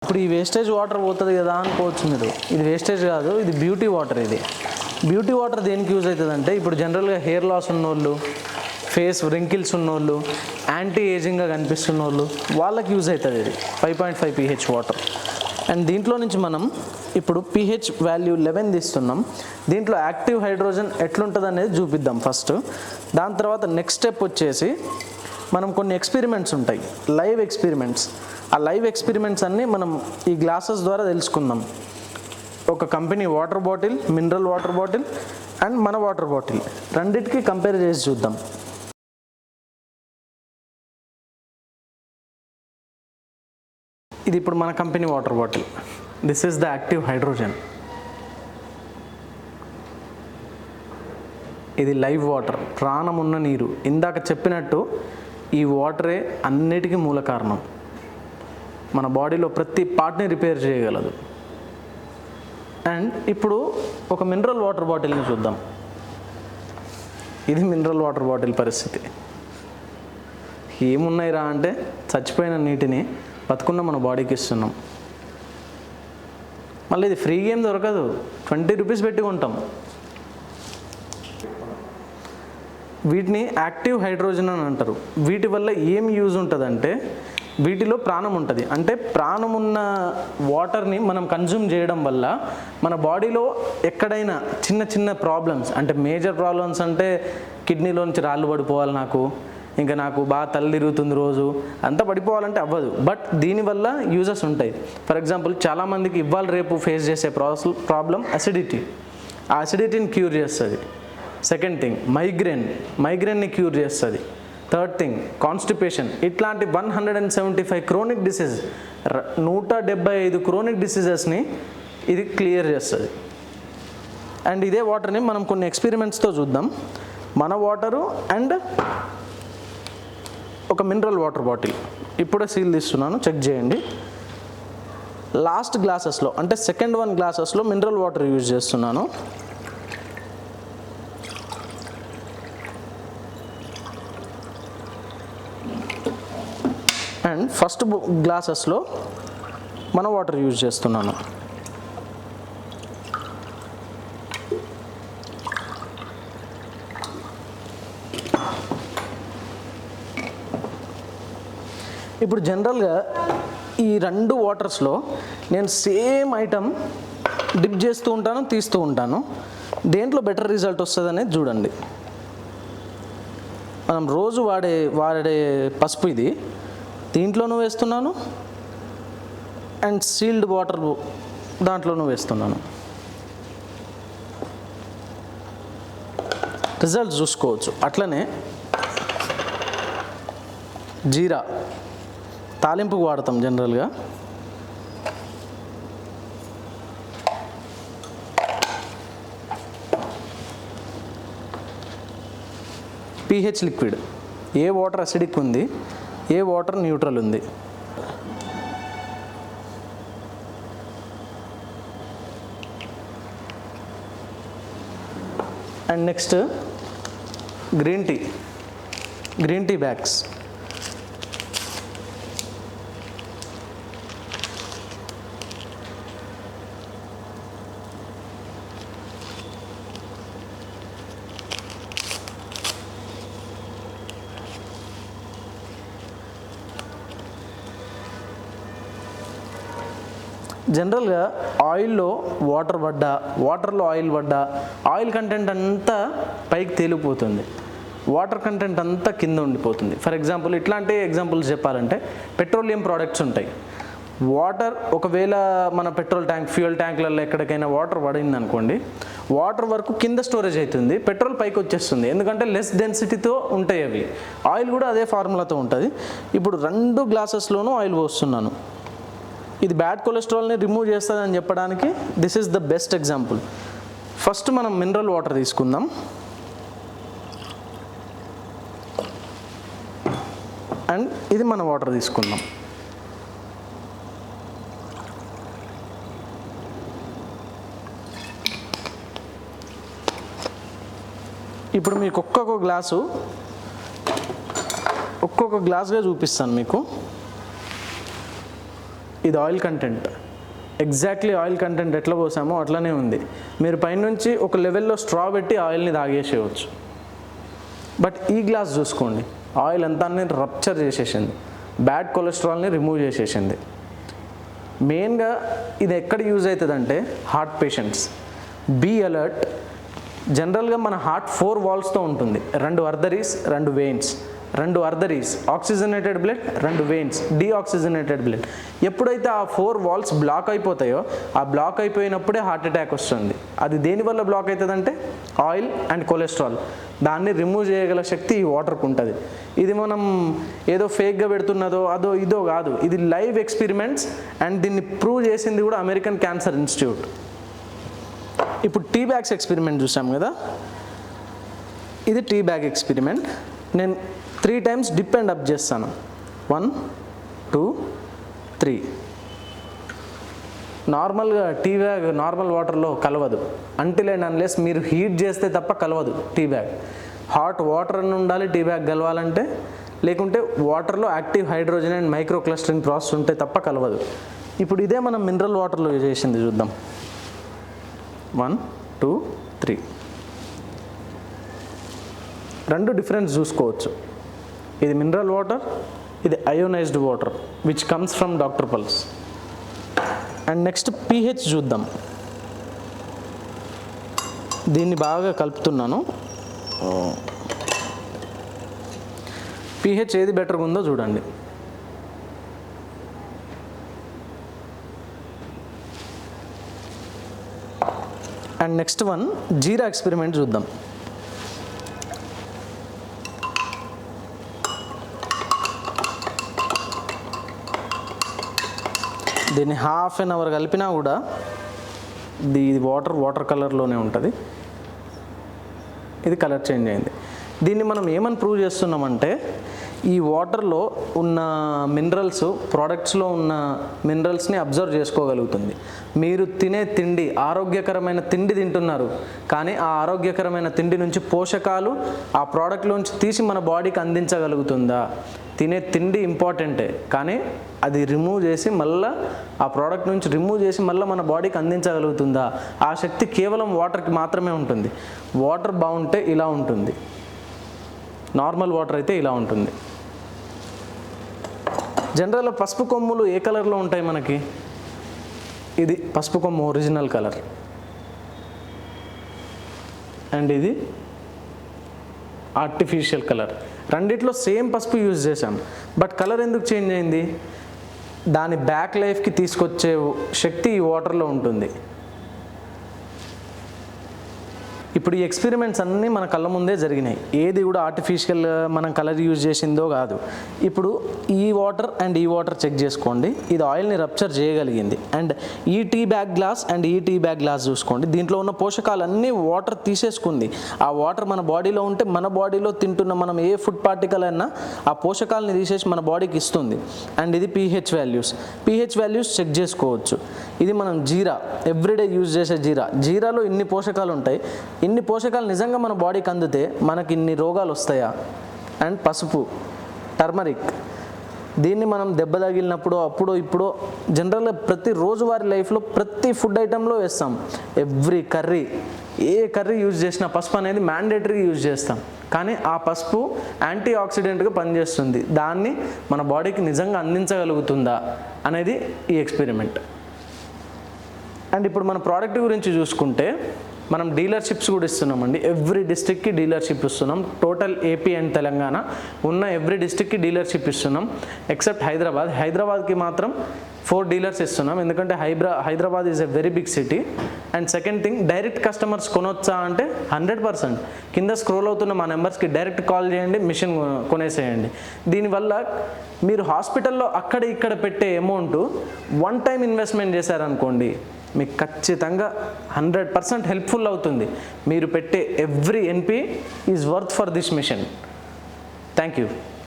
ఇప్పుడు ఈ wastage water పోతుంది కదా అనుకోవచ్చు మీరు. ఇది వేస్టేజ్ కాదు, ఇది బ్యూటీ వాటర్. ఇది బ్యూటీ వాటర్ దేనికి యూజ్ అవుతుంది అంటే, ఇప్పుడు జనరల్గా హెయిర్ లాస్ ఉన్నోళ్ళు, ఫేస్ రింకిల్స్ ఉన్నోళ్ళు, యాంటీ ఏజింగ్గా కనిపిస్తున్న వాళ్ళు, వాళ్ళకి యూజ్ అవుతుంది ఇది 5.5 pH వాటర్. అండ్ దీంట్లో నుంచి మనం ఇప్పుడు pH వాల్యూ 11 తీస్తున్నాం. దీంట్లో యాక్టివ్ హైడ్రోజన్ ఎట్లుంటుంది అనేది చూపిద్దాం ఫస్ట్. దాని తర్వాత నెక్స్ట్ స్టెప్ వచ్చేసి మనం కొన్ని ఎక్స్పెరిమెంట్స్ ఉంటాయి, లైవ్ ఎక్స్పెరిమెంట్స్. ఆ లైవ్ ఎక్స్పెరిమెంట్స్ అన్నీ మనం ఈ గ్లాసెస్ ద్వారా తెలుసుకుందాం. ఒక company water bottle, mineral water bottle and మన వాటర్ బాటిల్ రెండింటికి కంపేర్ చేసి చూద్దాం. ఇది ఇప్పుడు మన company water bottle. This is the active hydrogen. ఇది లైవ్ వాటర్, ప్రాణమున్న నీరు. ఇందాక చెప్పినట్టు ఈ వాటరే అన్నిటికీ మూల కారణం. మన బాడీలో ప్రతి పార్ట్ని రిపేర్ చేయగలదు. అండ్ ఇప్పుడు ఒక మినరల్ వాటర్ బాటిల్ని చూద్దాం. ఇది మినరల్ వాటర్ బాటిల్ పరిస్థితి. ఏమున్నాయి రా అంటే, చచ్చిపోయిన నీటిని బతుకున్న మన బాడీకి ఇస్తున్నాం. మళ్ళీ ఇది ఫ్రీగా ఏం దొరకదు, 20 రూపీస్ పెట్టి కొంటాం. వీటిని యాక్టివ్ హైడ్రోజన్ అని అంటారు. వీటి వల్ల ఏం యూజ్ ఉంటుందంటే, వీటిలో ప్రాణం ఉంటుంది. అంటే ప్రాణం ఉన్న వాటర్ని మనం కన్జ్యూమ్ చేయడం వల్ల మన బాడీలో ఎక్కడైనా చిన్న చిన్న ప్రాబ్లమ్స్, అంటే మేజర్ ప్రాబ్లమ్స్ అంటే కిడ్నీలోంచి రాళ్ళు పడిపోవాలి, ఇంకా నాకు బాగా తల తిరుగుతుంది రోజు, అంతా పడిపోవాలంటే అవ్వదు. బట్ దీనివల్ల యూజెస్ ఉంటాయి. ఫర్ ఎగ్జాంపుల్, చాలామందికి ఇవాళ రేపు ఫేస్ చేసే ప్రాబ్లం అసిడిటీ. ఆ అసిడిటీని క్యూర్ చేస్తుంది. సెకండ్ థింగ్ మైగ్రేన్ని క్యూర్ చేస్తుంది. Third thing constipation. ఇట్లాంటి 175 క్రోనిక్ డిసీజ్, 175 క్రోనిక్ డిసీజెస్ని ఇది క్లియర్ చేస్తుంది. అండ్ ఇదే వాటర్ని మనం కొన్ని ఎక్స్పెరిమెంట్స్తో చూద్దాం. మన వాటరు అండ్ ఒక మినరల్ వాటర్ బాటిల్. ఇప్పుడే సీల్ తీస్తున్నాను, చెక్ చేయండి. లాస్ట్ గ్లాసెస్లో, అంటే సెకండ్ వన్ గ్లాసెస్లో మినరల్ వాటర్ యూజ్ చేస్తున్నాను. అండ్ ఫస్ట్ గ్లాసెస్లో మన వాటర్ యూజ్ చేస్తున్నాను. ఇప్పుడు జనరల్గా ఈ రెండు వాటర్స్లో నేను సేమ్ ఐటమ్ డిప్ చేస్తూ ఉంటాను, తీస్తూ ఉంటాను. దేంట్లో బెటర్ రిజల్ట్ వస్తుంది అనేది చూడండి. మనం రోజు వాడే పసుపు ఇది, దీంట్లోనూ వేస్తున్నాను. అండ్ సీల్డ్ వాటర్ దాంట్లోనూ వేస్తున్నాను. రిజల్ట్స్ చూసుకోవచ్చు. అట్లనే జీరా తాలింపుకు వాడతాం జనరల్గా. pH లిక్విడ్, ఏ వాటర్ అసిడిక్ ఉంది, ఏ వాటర్ న్యూట్రల్ ఉంది. And next green tea bags. జనరల్గా ఆయిల్లో వాటర్లో ఆయిల్ పడ్డా ఆయిల్ కంటెంట్ అంతా పైకి తేలిపోతుంది, వాటర్ కంటెంట్ అంతా కింద ఉండిపోతుంది. ఫర్ ఎగ్జాంపుల్, ఇట్లాంటి ఎగ్జాంపుల్స్ చెప్పాలంటే పెట్రోలియం ప్రోడక్ట్స్ ఉంటాయి. వాటర్ ఒకవేళ మన ఫ్యూయల్ ట్యాంక్లలో ఎక్కడికైనా వాటర్ పడింది అనుకోండి, వాటర్ వరకు కింద స్టోరేజ్ అవుతుంది, పెట్రోల్ పైకి వచ్చేస్తుంది. ఎందుకంటే లెస్ డెన్సిటీతో ఉంటాయి అవి. ఆయిల్ కూడా అదే ఫార్ములాతో ఉంటుంది. ఇప్పుడు 2 గ్లాసెస్లోనూ ఆయిల్ పోస్తున్నాను. ఇది బ్యాడ్ కొలెస్ట్రాల్ని రిమూవ్ చేస్తుందని చెప్పడానికి this is the best example. First మనం మినరల్ వాటర్ తీసుకుందాం. అండ్ ఇది మన వాటర్ తీసుకుందాం. ఇప్పుడు మీకు ఒక్కొక్క గ్లాసుగా చూపిస్తాను మీకు. ఇది oil content. Exactly oil content ఎట్లా పోసామో అట్లనే ఉంది. మీరు పైనుంచి ఒక లెవెల్లో స్ట్రా పెట్టి ఆయిల్ని తాగేసేయవచ్చు. బట్ ఈ గ్లాస్ చూసుకోండి, ఆయిల్ అంతా రప్చర్ చేసేసింది, బ్యాడ్ కొలెస్ట్రాల్ని రిమూవ్ చేసేసింది. మెయిన్గా ఇది ఎక్కడ యూజ్ అవుతుందంటే హార్ట్ పేషెంట్స్. Be alert. జనరల్గా మన హార్ట్ 4 వాల్స్తో ఉంటుంది. 2 arteries, 2 veins. 2 arteries oxygenated blood, 2 veins deoxygenated blood. ఎప్పుడైతే ఆ 4 వాల్స్ బ్లాక్ అయిపోతాయో, ఆ బ్లాక్ అయిపోయినప్పుడే హార్ట్ అటాక్ వస్తుంది. అది దేనివల్ల బ్లాక్ అవుతుందంటే ఆయిల్ అండ్ కొలెస్ట్రాల్. దాన్ని రిమూవ్ చేయగల శక్తి ఈ వాటర్కి ఉంటుంది. ఇది మనం ఏదో ఫేక్గా పెడుతున్నదో అదో ఇదో కాదు, ఇది లైవ్ ఎక్స్పెరిమెంట్స్. అండ్ దీన్ని ప్రూవ్ చేసింది కూడా అమెరికన్ క్యాన్సర్ ఇన్స్టిట్యూట్. ఇప్పుడు టీ బ్యాగ్స్ ఎక్స్పెరిమెంట్ చూసాం కదా, ఇది టీ బ్యాగ్ ఎక్స్పెరిమెంట్. నేను 3 times డిప్ అండ్ అప్ చేస్తాను. 1 2 3. నార్మల్గా టీ బ్యాగ్ నార్మల్ వాటర్లో కలవదు, అంటిల్ అండ్ అన్లెస్ మీరు హీట్ చేస్తే తప్ప కలవదు టీ బ్యాగ్. హాట్ వాటర్ అని ఉండాలి టీ బ్యాగ్ కలవాలంటే, లేకుంటే వాటర్లో active hydrogen and micro clustering process ఉంటే తప్ప కలవదు. ఇప్పుడు ఇదే మనం మినరల్ వాటర్లో చేసింది చూద్దాం. 1 2 3. 2 డిఫరెన్స్ చూసుకోవచ్చు. ఇది మినరల్ వాటర్, ఇది ionised water which comes from doctor pulse. And next pH చూద్దాం. దీన్ని బాగా కలుపుతున్నాను. pH ఏది బెటర్గా ఉందో చూడండి. And next one jeera experiment చూద్దాం. దీన్ని ½ an hour కలిపినా కూడా ఇది వాటర్ కలర్లోనే ఉంటుంది. ఇది కలర్ చేంజ్ అయింది. దీన్ని మనం ఏమని ప్రూవ్ చేస్తున్నామంటే, ఈ వాటర్లో ఉన్న మినరల్స్, ప్రోడక్ట్స్లో ఉన్న మినరల్స్ని అబ్జర్వ్ చేసుకోగలుగుతుంది. మీరు తినే తిండి ఆరోగ్యకరమైన తిండి తింటున్నారు, కానీ ఆ ఆరోగ్యకరమైన తిండి నుంచి పోషకాలు ఆ ప్రోడక్ట్లోంచి తీసి మన బాడీకి అందించగలుగుతుందా? తినే తిండి ఇంపార్టెంటే, కానీ అది రిమూవ్ చేసి మళ్ళీ ఆ ప్రోడక్ట్ నుంచి రిమూవ్ చేసి మళ్ళీ మన బాడీకి అందించగలుగుతుందా? ఆ శక్తి కేవలం వాటర్కి మాత్రమే ఉంటుంది. వాటర్ బాగుంటే ఇలా ఉంటుంది, నార్మల్ వాటర్ అయితే ఇలా ఉంటుంది. జనరల్గా పసుపు కొమ్ములు ఏ కలర్లో ఉంటాయి మనకి? ఇది పసుపు కొమ్ము ఒరిజినల్ కలర్, అండ్ ఇది ఆర్టిఫిషియల్ కలర్. రెండిట్లో సేమ్ పసుపు యూజ్ చేసాం, బట్ కలర్ ఎందుకు చేంజ్ అయింది? దాని బ్యాక్ లైఫ్కి తీసుకొచ్చే శక్తి ఈ వాటర్లో ఉంటుంది. ఇప్పుడు ఈ ఎక్స్పెరిమెంట్స్ అన్నీ మన కళ్ళ ముందే జరిగినాయి. ఏది కూడా ఆర్టిఫిషియల్ మనం కలర్ యూజ్ చేసిందో కాదు. ఇప్పుడు ఈ వాటర్ అండ్ ఈ వాటర్ చెక్ చేసుకోండి. ఇది ఆయిల్ని రప్చర్ చేయగలిగింది. అండ్ ఈ టీ బ్యాగ్ గ్లాస్ అండ్ ఈ టీ బ్యాగ్ గ్లాస్ చూసుకోండి. దీంట్లో ఉన్న పోషకాలన్నీ వాటర్ తీసేసుకుంది. ఆ వాటర్ మన బాడీలో ఉంటే మన బాడీలో తింటున్న మనం ఏ ఫుడ్ పార్టికల్ అయినా ఆ పోషకాలని తీసేసి మన బాడీకి ఇస్తుంది. అండ్ ఇది pH వాల్యూస్ చెక్ చేసుకోవచ్చు. ఇది మనం జీరా, ఎవ్రీడే యూజ్ చేసే జీరాలో ఇన్ని పోషకాలు ఉంటాయి. ఇన్ని పోషకాలు నిజంగా మన బాడీకి అందితే మనకి ఇన్ని రోగాలు వస్తాయా? అండ్ పసుపు, టర్మరిక్, దీన్ని మనం దెబ్బ తగిలినప్పుడు అప్పుడో ఇప్పుడో జనరల్గా ప్రతి రోజువారీ లైఫ్లో ప్రతి ఫుడ్ ఐటెంలో వేస్తాం. ఎవ్రీ కర్రీ, ఏ కర్రీ యూజ్ చేసినా పసుపు అనేది మ్యాండేటరీగా యూజ్ చేస్తాం. కానీ ఆ పసుపు యాంటీ ఆక్సిడెంట్గా పనిచేస్తుంది. దాన్ని మన బాడీకి నిజంగా అందించగలుగుతుందా అనేది ఈ ఎక్స్పెరిమెంట్. అండ్ ఇప్పుడు మన ప్రోడక్ట్ గురించి చూసుకుంటే, మనం డీలర్షిప్స్ కూడా ఇస్తున్నామండి. ఎవ్రీ డిస్ట్రిక్ట్కి డీలర్షిప్ ఇస్తున్నాం. టోటల్ ఏపీ అండ్ తెలంగాణ ఉన్న ఎవ్రీ డిస్ట్రిక్ట్కి డీలర్షిప్ ఇస్తున్నాం, ఎక్సెప్ట్ హైదరాబాద్కి మాత్రం 4 డీలర్స్ ఇస్తున్నాం. ఎందుకంటే Hyderabad is a very big city. And second thing, direct customers కొనొచ్చా అంటే 100%. కింద స్క్రోల్ అవుతున్న మా నెంబర్స్కి డైరెక్ట్ కాల్ చేయండి, మిషన్ కొనేసేయండి. దీనివల్ల మీరు హాస్పిటల్లో అక్కడ ఇక్కడ పెట్టే అమౌంట్ వన్ టైం ఇన్వెస్ట్మెంట్ చేశారనుకోండి, మీకు ఖచ్చితంగా 100% హెల్ప్ఫుల్ అవుతుంది. మీరు పెట్టే every NP is worth for this mission. Thank you.